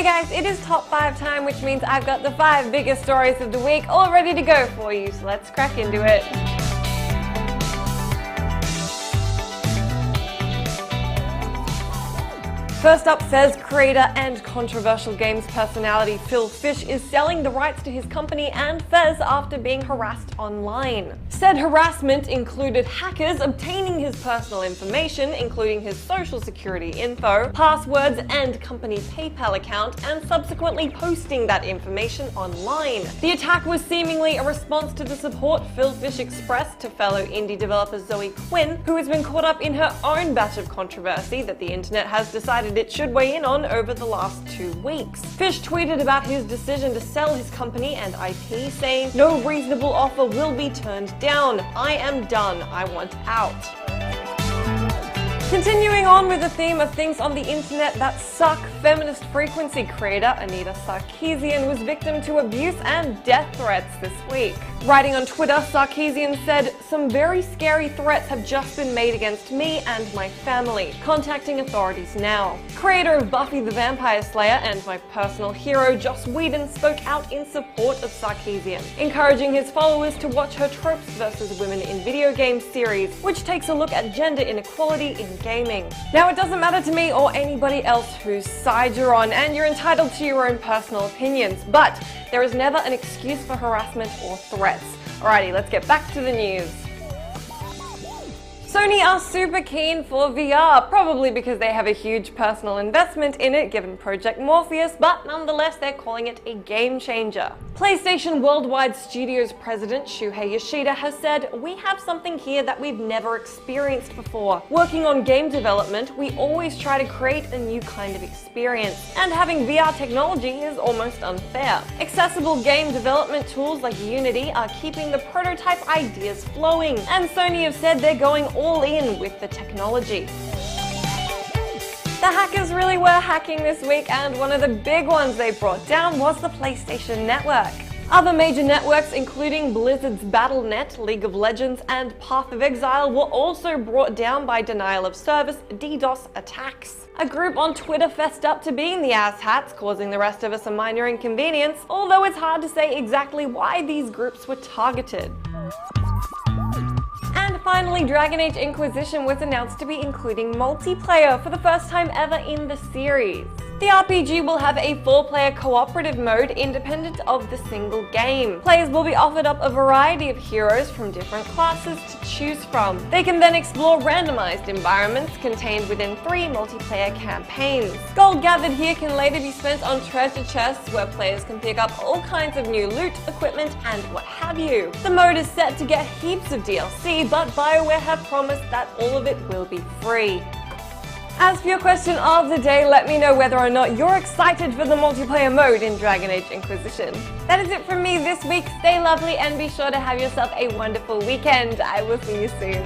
Hey guys, it is top 5 time, which means I've got the 5 biggest stories of the week all ready to go for you, so let's crack into it. First up, says creator and controversial games personality Phil Fish is selling the rights to his company and Fez after being harassed online. Said harassment included hackers obtaining his personal information, including his social security info, passwords, and company PayPal account, and subsequently posting that information online. The attack was seemingly a response to the support Phil Fish expressed to fellow indie developer Zoe Quinn, who has been caught up in her own batch of controversy that the internet has decided it should weigh in on over the last 2 weeks. Fish tweeted about his decision to sell his company and IP, saying, "No reasonable offer will be turned down. I am done. I want out." Continuing on with the theme of things on the internet that suck, feminist frequency creator Anita Sarkeesian was victim to abuse and death threats this week. Writing on Twitter, Sarkeesian said, "Some very scary threats have just been made against me and my family. Contacting authorities now." Creator of Buffy the Vampire Slayer and my personal hero Joss Whedon spoke out in support of Sarkeesian, encouraging his followers to watch her Tropes vs. Women in Video Games series, which takes a look at gender inequality in gaming. Now, it doesn't matter to me or anybody else whose side you're on, and you're entitled to your own personal opinions, but there is never an excuse for harassment or threats. Alrighty, let's get back to the news. Sony are super keen for VR, probably because they have a huge personal investment in it given Project Morpheus, but nonetheless they're calling it a game changer. PlayStation Worldwide Studios president Shuhei Yoshida has said, "We have something here that we've never experienced before. Working on game development, we always try to create a new kind of experience, and having VR technology is almost unfair. Accessible game development tools like Unity are keeping the prototype ideas flowing, and Sony have said they're going all in with the technology." The hackers really were hacking this week, and one of the big ones they brought down was the PlayStation Network. Other major networks, including Blizzard's Battle.net, League of Legends, and Path of Exile, were also brought down by denial of service DDoS attacks. A group on Twitter fessed up to being the asshats, causing the rest of us a minor inconvenience, although it's hard to say exactly why these groups were targeted. And finally, Dragon Age Inquisition was announced to be including multiplayer for the first time ever in the series. The RPG will have a 4-player cooperative mode independent of the single game. Players will be offered up a variety of heroes from different classes to choose from. They can then explore randomized environments contained within 3 multiplayer campaigns. Gold gathered here can later be spent on treasure chests where players can pick up all kinds of new loot, equipment, and what have you. The mode is set to get heaps of DLC, but BioWare have promised that all of it will be free. As for your question of the day, let me know whether or not you're excited for the multiplayer mode in Dragon Age Inquisition. That is it from me this week. Stay lovely and be sure to have yourself a wonderful weekend. I will see you soon.